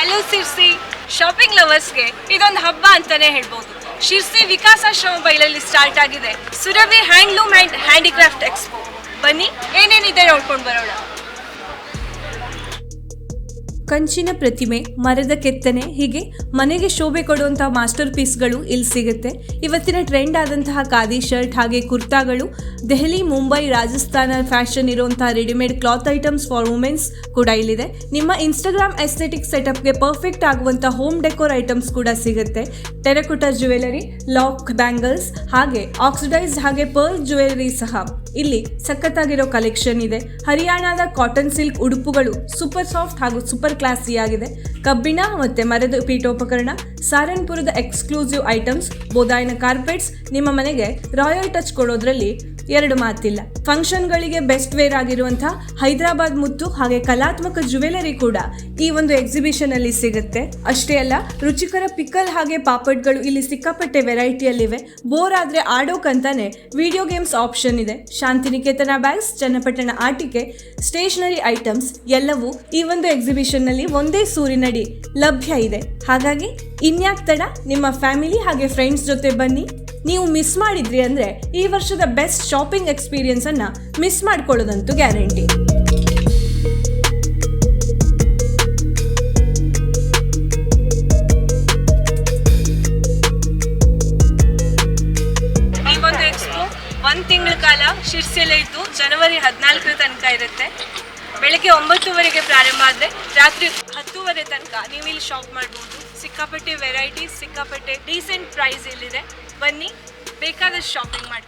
Hello Sirsi, shopping ಲವರ್ಸ್ಗೆ ಇದೊಂದು ಹಬ್ಬ ಅಂತಾನೆ ಹೇಳ್ಬೋದು. ಶಿರ್ಸಿ ವಿಕಾಸಾಶ್ರಮ ಬೈಲಲ್ಲಿ ಸ್ಟಾರ್ಟ್ ಆಗಿದೆ Surabhi handloom and handicraft expo. ಬನ್ನಿ ಏನೇನಿದೆ ನೋಡ್ಕೊಂಡು ಬರೋಣ. ಕಂಚಿನ ಪ್ರತಿಮೆ, ಮರದ ಕೆತ್ತನೆ, ಹೀಗೆ ಮನೆಗೆ ಶೋಭೆ ಕೊಡುವಂತಹ ಮಾಸ್ಟರ್ ಪೀಸ್ಗಳು ಇಲ್ಲಿ ಸಿಗುತ್ತೆ. ಇವತ್ತಿನ ಟ್ರೆಂಡ್ ಆದಂತಹ ಖಾದಿ ಶರ್ಟ್ ಹಾಗೆ ಕುರ್ತಾಗಳು, ದೆಹಲಿ, ಮುಂಬೈ, ರಾಜಸ್ಥಾನ ಫ್ಯಾಷನ್ ಇರುವಂತಹ readymade cloth items for women's ಕೂಡ ಇಲ್ಲಿದೆ. ನಿಮ್ಮ ಇನ್ಸ್ಟಾಗ್ರಾಮ್ ಎಸ್ಥೆಟಿಕ್ ಸೆಟಪ್ಗೆ ಪರ್ಫೆಕ್ಟ್ ಆಗುವಂಥ ಹೋಮ್ ಡೆಕೋರ್ ಐಟಮ್ಸ್ ಕೂಡ ಸಿಗುತ್ತೆ. ಟೆರಕೋಟಾ ಜ್ಯುವೆಲರಿ, ಲಾಕ್ ಬ್ಯಾಂಗಲ್ಸ್ ಹಾಗೆ ಆಕ್ಸಿಡೈಸ್ಡ್ ಹಾಗೆ ಪರ್ಲ್ ಜ್ಯುವೆಲರಿ ಸಹ ಇಲ್ಲಿ ಸಖತ್ತಾಗಿರೋ ಕಲೆಕ್ಷನ್ ಇದೆ. ಹರಿಯಾಣದ ಕಾಟನ್ ಸಿಲ್ಕ್ ಉಡುಪುಗಳು ಸೂಪರ್ ಸಾಫ್ಟ್ ಹಾಗೂ ಸೂಪರ್ ಕ್ಲಾಸಿ ಆಗಿದೆ. ಕಬ್ಬಿಣ ಮತ್ತು ಮರದ ಪೀಠೋಪಕರಣ, ಸಾರನ್ಪುರದ ಎಕ್ಸ್ಕ್ಲೂಸಿವ್ ಐಟಮ್ಸ್, ಬೋದಾಯಿನ ಕಾರ್ಪೆಟ್ಸ್ ನಿಮ್ಮ ಮನೆಗೆ ರಾಯಲ್ ಟಚ್ ಕೊಡೋದ್ರಲ್ಲಿ ಎರಡು ಮಾತಿಲ್ಲ. ಫಂಕ್ಷನ್ಗಳಿಗೆ ಬೆಸ್ಟ್ ವೇರ್ ಆಗಿರುವಂತಹ ಹೈದರಾಬಾದ್ ಮುತ್ತು ಹಾಗೆ ಕಲಾತ್ಮಕ ಜ್ಯುವೆಲರಿ ಕೂಡ ಈ ಒಂದು ಎಕ್ಸಿಬಿಷನ್ ಅಲ್ಲಿ ಸಿಗುತ್ತೆ. ಅಷ್ಟೇ ಅಲ್ಲ, ರುಚಿಕರ ಪಿಕಲ್ ಹಾಗೆ ಪಾಪಡ್ಗಳು ಇಲ್ಲಿ ಸಿಕ್ಕಾಪಟ್ಟೆ ವೆರೈಟಿಯಲ್ಲಿವೆ. ಬೋರ್ ಆದ್ರೆ ಆಡೋಕಂತಾನೆ ವಿಡಿಯೋ ಗೇಮ್ಸ್ ಆಪ್ಷನ್ ಇದೆ. ಶಾಂತಿನಿಕೇತನ ಬ್ಯಾಗ್ಸ್, ಚನ್ನಪಟ್ಟಣ ಆಟಿಕೆ, ಸ್ಟೇಷನರಿ ಐಟಮ್ಸ್ ಎಲ್ಲವೂ ಈ ಒಂದು ಎಕ್ಸಿಬಿಷನ್ ನಲ್ಲಿ ಒಂದೇ ಸೂರಿನಡಿ ಲಭ್ಯ ಇದೆ. ಹಾಗಾಗಿ ಇನ್ಯಾಕ್ ತಡ, ನಿಮ್ಮ ಫ್ಯಾಮಿಲಿ ಹಾಗೆ ಫ್ರೆಂಡ್ಸ್ ಜೊತೆ ಬನ್ನಿ. ನೀವು ಮಿಸ್ ಮಾಡಿದ್ರಿ ಅಂದರೆ ಈ ವರ್ಷದ ಬೆಸ್ಟ್ ಶಾಪಿಂಗ್ ಎಕ್ಸ್ಪೀರಿಯನ್ಸ್ ಅನ್ನ ಮಿಸ್ ಮಾಡ್ಕೊಳ್ಳೋದಂತೂ ಗ್ಯಾರಂಟಿ. ಈ ಒಂದು ಎಕ್ಸ್ಪೋ 1 ತಿಂಗಳ ಕಾಲ ಶಿರ್ಸಿಯಲ್ಲೇ ಇದ್ದು ಜನವರಿ 14 ತನಕ ಇರುತ್ತೆ. ಬೆಳಗ್ಗೆ 9 ಪ್ರಾರಂಭ ಆದರೆ ರಾತ್ರಿ 10 ತನಕ ನೀವು ಇಲ್ಲಿ ಶಾಪ್ ಮಾಡ್ಬೋದು. ಸಿಕ್ಕಾಪಟ್ಟೆ ವೆರೈಟೀಸ್, ಸಿಕ್ಕಾಪಟ್ಟೆ ಡೀಸೆಂಟ್ ಪ್ರೈಸ್ ಇಲ್ಲಿದೆ. ಬನ್ನಿ, ಬೇಕಾದಷ್ಟು ಶಾಪಿಂಗ್ ಮಾಡಿ.